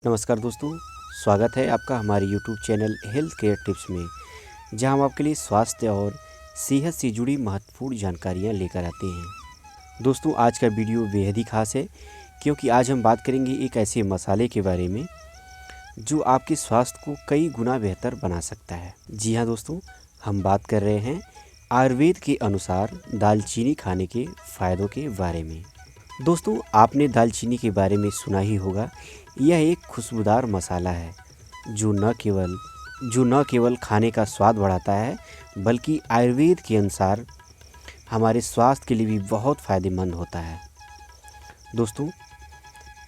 नमस्कार दोस्तों, स्वागत है आपका हमारे YouTube channel health care tips में, जहां हम आपके लिए स्वास्थ्य और सेहत से जुड़ी महत्वपूर्ण जानकारियां लेकर आते हैं। दोस्तों, आज का वीडियो बेहद ही खास है क्योंकि आज हम बात करेंगे एक ऐसे मसाले के बारे में जो आपके स्वास्थ्य को कई गुना बेहतर बना सकता है। जी हाँ दोस्तों, हम बात कर रहे हैं आयुर्वेद के अनुसार दालचीनी खाने के फ़ायदों के बारे में। दोस्तों, आपने दालचीनी के बारे में सुना ही होगा। यह एक खुशबूदार मसाला है जो न केवल खाने का स्वाद बढ़ाता है बल्कि आयुर्वेद के अनुसार हमारे स्वास्थ्य के लिए भी बहुत फ़ायदेमंद होता है। दोस्तों,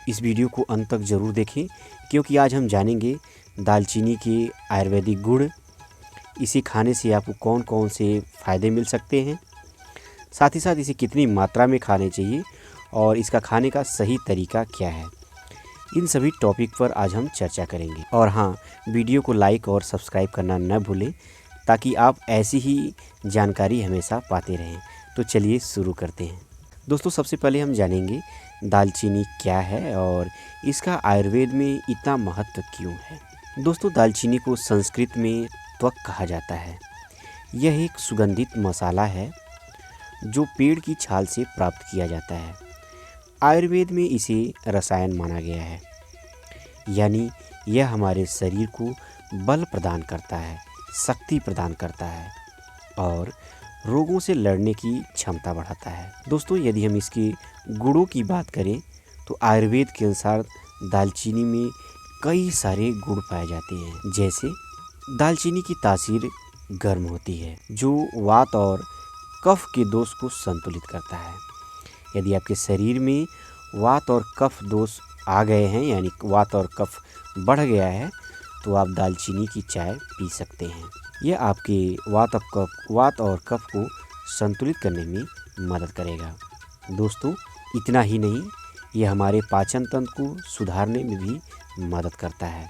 इस वीडियो को अंत तक ज़रूर देखें क्योंकि आज हम जानेंगे दालचीनी के आयुर्वेदिक गुण, इसे खाने से आपको कौन कौन से फ़ायदे मिल सकते हैं, साथ ही साथ इसे कितनी मात्रा में खाने चाहिए और इसका खाने का सही तरीका क्या है। इन सभी टॉपिक पर आज हम चर्चा करेंगे। और हाँ, वीडियो को लाइक और सब्सक्राइब करना न भूलें ताकि आप ऐसी ही जानकारी हमेशा पाते रहें। तो चलिए शुरू करते हैं। दोस्तों, सबसे पहले हम जानेंगे दालचीनी क्या है और इसका आयुर्वेद में इतना महत्व क्यों है। दोस्तों, दालचीनी को संस्कृत में त्वक कहा जाता है। यह एक सुगंधित मसाला है जो पेड़ की छाल से प्राप्त किया जाता है। आयुर्वेद में इसे रसायन माना गया है, यानी यह हमारे शरीर को बल प्रदान करता है, शक्ति प्रदान करता है और रोगों से लड़ने की क्षमता बढ़ाता है। दोस्तों, यदि हम इसके गुणों की बात करें तो आयुर्वेद के अनुसार दालचीनी में कई सारे गुण पाए जाते हैं। जैसे दालचीनी की तासीर गर्म होती है जो वात और कफ के दोष को संतुलित करता है। यदि आपके शरीर में वात और कफ दोष आ गए हैं, यानी वात और कफ बढ़ गया है, तो आप दालचीनी की चाय पी सकते हैं। यह आपके वात और कफ को संतुलित करने में मदद करेगा। दोस्तों, इतना ही नहीं, यह हमारे पाचन तंत्र को सुधारने में भी मदद करता है।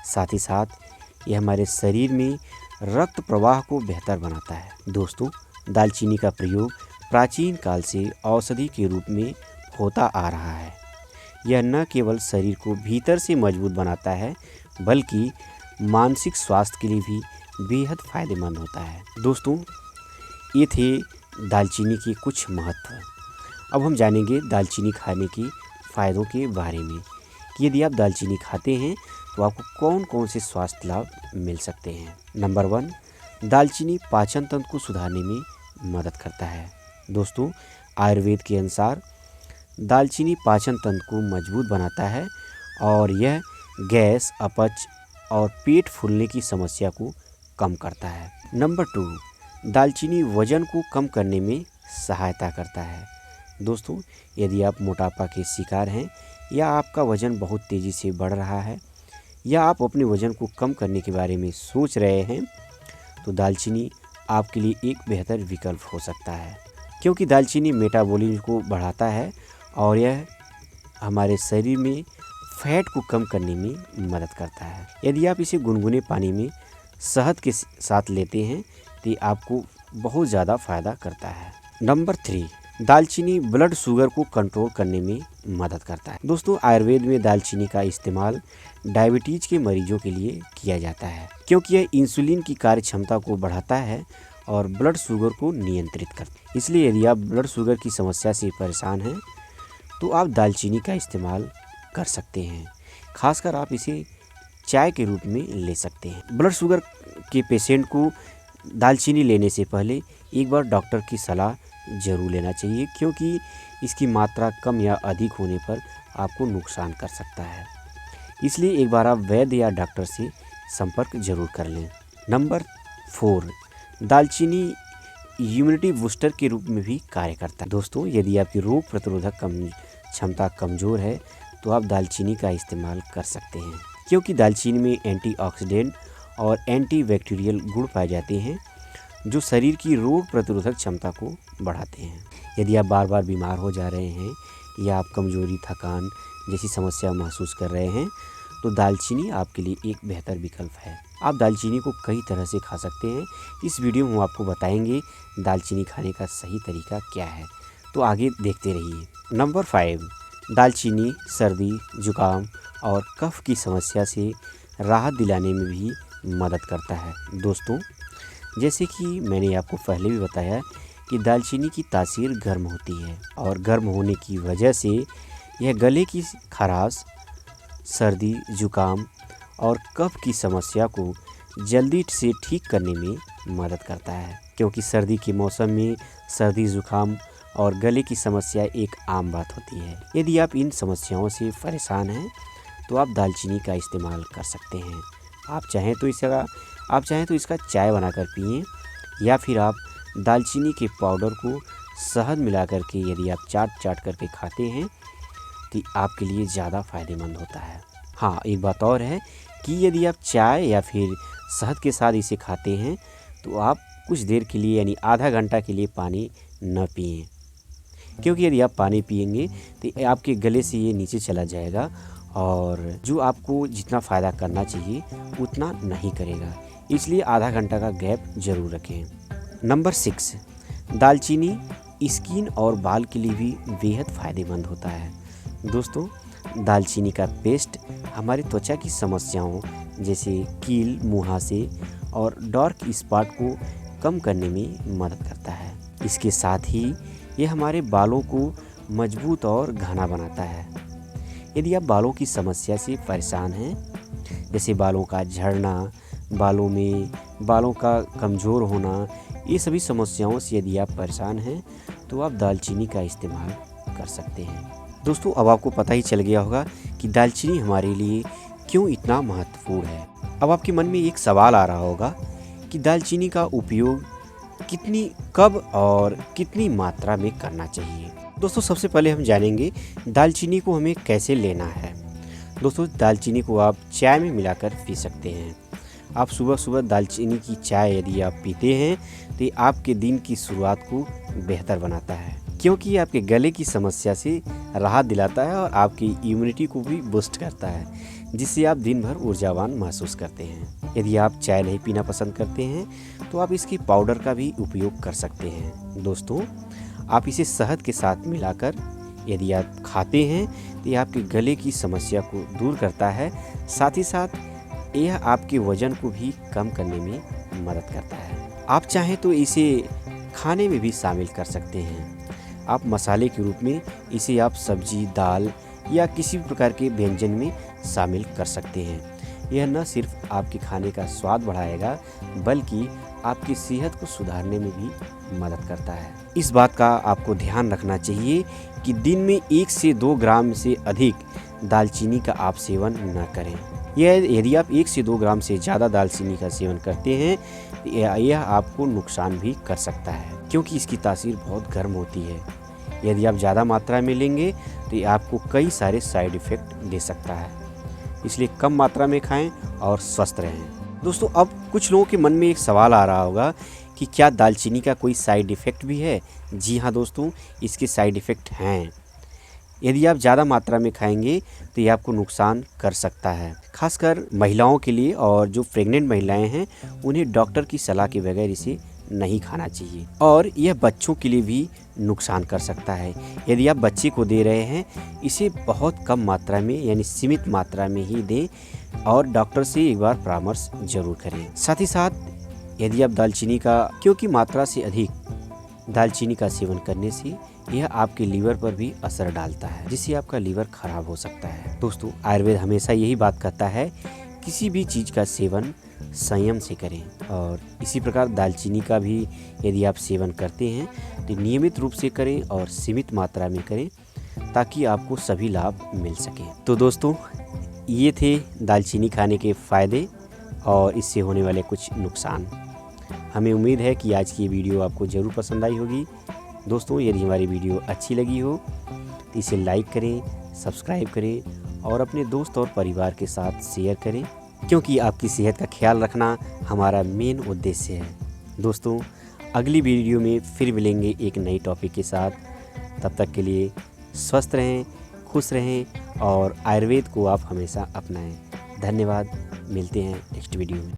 साथ ही साथ यह हमारे शरीर में रक्त प्रवाह को बेहतर बनाता है। दोस्तों, दालचीनी का प्रयोग प्राचीन काल से औषधि के रूप में होता आ रहा है। यह न केवल शरीर को भीतर से मजबूत बनाता है बल्कि मानसिक स्वास्थ्य के लिए भी बेहद फायदेमंद होता है। दोस्तों, ये थे दालचीनी के कुछ महत्व। अब हम जानेंगे दालचीनी खाने के फ़ायदों के बारे में कि यदि आप दालचीनी खाते हैं तो आपको कौन कौन से स्वास्थ्य लाभ मिल सकते हैं। नंबर 1, दालचीनी पाचन तंत्र को सुधारने में मदद करता है। दोस्तों, आयुर्वेद के अनुसार दालचीनी पाचन तंत्र को मजबूत बनाता है और यह गैस, अपच और पेट फूलने की समस्या को कम करता है। नंबर 2, दालचीनी वजन को कम करने में सहायता करता है। दोस्तों, यदि आप मोटापा के शिकार हैं या आपका वजन बहुत तेज़ी से बढ़ रहा है या आप अपने वजन को कम करने के बारे में सोच रहे हैं, तो दालचीनी आपके लिए एक बेहतर विकल्प हो सकता है क्योंकि दालचीनी मेटाबॉलिज्म को बढ़ाता है और यह हमारे शरीर में फैट को कम करने में मदद करता है। यदि आप इसे गुनगुने पानी में शहद के साथ लेते हैं तो आपको बहुत ज़्यादा फ़ायदा करता है। नंबर 3, दालचीनी ब्लड शुगर को कंट्रोल करने में मदद करता है। दोस्तों, आयुर्वेद में दालचीनी का इस्तेमाल डायबिटीज के मरीजों के लिए किया जाता है क्योंकि यह इंसुलिन की कार्य क्षमता को बढ़ाता है और ब्लड शुगर को नियंत्रित करता है। इसलिए यदि आप ब्लड शुगर की समस्या से परेशान हैं तो आप दालचीनी का इस्तेमाल कर सकते हैं। खासकर आप इसे चाय के रूप में ले सकते हैं। ब्लड शुगर के पेशेंट को दालचीनी लेने से पहले एक बार डॉक्टर की सलाह ज़रूर लेना चाहिए क्योंकि इसकी मात्रा कम या अधिक होने पर आपको नुकसान कर सकता है। इसलिए एक बार आप वैद्य या डॉक्टर से संपर्क जरूर कर लें। नंबर 4, दालचीनी इम्यूनिटी बूस्टर के रूप में भी कार्य करता है। दोस्तों, यदि आपकी रोग प्रतिरोधक क्षमता कमज़ोर है तो आप दालचीनी का इस्तेमाल कर सकते हैं क्योंकि दालचीनी में एंटीऑक्सीडेंट और एंटीबैक्टीरियल गुण पाए जाते हैं जो शरीर की रोग प्रतिरोधक क्षमता को बढ़ाते हैं। यदि आप बार बार बीमार हो जा रहे हैं या आप कमजोरी, थकान जैसी समस्या महसूस कर रहे हैं तो दालचीनी आपके लिए एक बेहतर विकल्प है। आप दालचीनी को कई तरह से खा सकते हैं। इस वीडियो में हम आपको बताएंगे दालचीनी खाने का सही तरीका क्या है, तो आगे देखते रहिए। नंबर 5, दालचीनी सर्दी, जुकाम और कफ की समस्या से राहत दिलाने में भी मदद करता है। दोस्तों, जैसे कि मैंने आपको पहले भी बताया कि दालचीनी की तासीर गर्म होती है और गर्म होने की वजह से यह गले की खराश, सर्दी, जुकाम और कफ की समस्या को जल्दी से ठीक करने में मदद करता है। क्योंकि सर्दी के मौसम में सर्दी, जुकाम और गले की समस्या एक आम बात होती है। यदि आप इन समस्याओं से परेशान हैं तो आप दालचीनी का इस्तेमाल कर सकते हैं। आप चाहें तो इसका चाय बनाकर पिएं, या फिर आप दालचीनी के पाउडर को शहद मिलाकर के यदि आप चाट करके खाते हैं तो आपके लिए ज़्यादा फ़ायदेमंद होता है। हाँ, एक बात और है कि यदि आप चाय या फिर शहद के साथ इसे खाते हैं तो आप कुछ देर के लिए यानी आधा घंटा के लिए पानी न पिएं, क्योंकि यदि आप पानी पिएंगे तो आपके गले से ये नीचे चला जाएगा और जो आपको जितना फ़ायदा करना चाहिए उतना नहीं करेगा। इसलिए आधा घंटा का गैप ज़रूर रखें। नंबर 6, दालचीनी स्किन और बाल के लिए भी बेहद फ़ायदेमंद होता है। दोस्तों, दालचीनी का पेस्ट हमारी त्वचा की समस्याओं जैसे कील, मुहासे और डार्क स्पॉट को कम करने में मदद करता है। इसके साथ ही ये हमारे बालों को मजबूत और घना बनाता है। यदि आप बालों की समस्या से परेशान हैं, जैसे बालों का झड़ना, बालों का कमज़ोर होना, ये सभी समस्याओं से यदि आप परेशान हैं तो आप दालचीनी का इस्तेमाल कर सकते हैं। दोस्तों, अब आपको पता ही चल गया होगा कि दालचीनी हमारे लिए क्यों इतना महत्वपूर्ण है। अब आपके मन में एक सवाल आ रहा होगा कि दालचीनी का उपयोग कब और कितनी मात्रा में करना चाहिए। दोस्तों, सबसे पहले हम जानेंगे दालचीनी को हमें कैसे लेना है। दोस्तों, दालचीनी को आप चाय में मिलाकर पी सकते हैं। आप सुबह सुबह दालचीनी की चाय यदि आप पीते हैं तो ये आपके दिन की शुरुआत को बेहतर बनाता है, क्योंकि ये आपके गले की समस्या से राहत दिलाता है और आपकी इम्यूनिटी को भी बूस्ट करता है, जिससे आप दिन भर ऊर्जावान महसूस करते हैं। यदि आप चाय नहीं पीना पसंद करते हैं तो आप इसके पाउडर का भी उपयोग कर सकते हैं। दोस्तों, आप इसे शहद के साथ मिलाकर यदि आप खाते हैं तो यह आपके गले की समस्या को दूर करता है। साथ ही साथ यह आपके वजन को भी कम करने में मदद करता है। आप चाहें तो इसे खाने में भी शामिल कर सकते हैं। आप मसाले के रूप में इसे आप सब्जी, दाल या किसी भी प्रकार के व्यंजन में शामिल कर सकते हैं। यह न सिर्फ आपके खाने का स्वाद बढ़ाएगा बल्कि आपकी सेहत को सुधारने में भी मदद करता है। इस बात का आपको ध्यान रखना चाहिए कि दिन में 1 से 2 ग्राम से अधिक दालचीनी का आप सेवन न करें। यदि आप 1 से 2 ग्राम से ज़्यादा दालचीनी का सेवन करते हैं तो यह आपको नुकसान भी कर सकता है, क्योंकि इसकी तासीर बहुत गर्म होती है। यदि आप ज़्यादा मात्रा में लेंगे तो ये आपको कई सारे साइड इफ़ेक्ट दे सकता है। इसलिए कम मात्रा में खाएं और स्वस्थ रहें। दोस्तों, अब कुछ लोगों के मन में एक सवाल आ रहा होगा कि क्या दालचीनी का कोई साइड इफ़ेक्ट भी है। जी हाँ दोस्तों, इसके साइड इफ़ेक्ट हैं। यदि आप ज़्यादा मात्रा में खाएंगे तो ये आपको नुकसान कर सकता है, खासकर महिलाओं के लिए, और जो प्रेग्नेंट महिलाएं हैं उन्हें डॉक्टर की सलाह के बगैर इसे नहीं खाना चाहिए। और यह बच्चों के लिए भी नुकसान कर सकता है। यदि आप बच्चे को दे रहे हैं, इसे बहुत कम मात्रा में यानी सीमित मात्रा में ही दें और डॉक्टर से एक बार परामर्श जरूर करें। साथ ही साथ यदि आप क्योंकि मात्रा से अधिक दालचीनी का सेवन करने से यह आपके लीवर पर भी असर डालता है, जिससे आपका लीवर खराब हो सकता है। दोस्तों, आयुर्वेद हमेशा यही बात कहता है, किसी भी चीज़ का सेवन संयम से करें। और इसी प्रकार दालचीनी का भी यदि आप सेवन करते हैं तो नियमित रूप से करें और सीमित मात्रा में करें, ताकि आपको सभी लाभ मिल सके। तो दोस्तों, ये थे दालचीनी खाने के फ़ायदे और इससे होने वाले कुछ नुकसान। हमें उम्मीद है कि आज की ये वीडियो आपको ज़रूर पसंद आई होगी। दोस्तों, यदि हमारी वीडियो अच्छी लगी हो तो इसे लाइक करें, सब्सक्राइब करें और अपने दोस्त और परिवार के साथ शेयर करें, क्योंकि आपकी सेहत का ख्याल रखना हमारा मेन उद्देश्य है। दोस्तों, अगली वीडियो में फिर मिलेंगे एक नई टॉपिक के साथ। तब तक के लिए स्वस्थ रहें, खुश रहें और आयुर्वेद को आप हमेशा अपनाएं। धन्यवाद। मिलते हैं नेक्स्ट वीडियो में।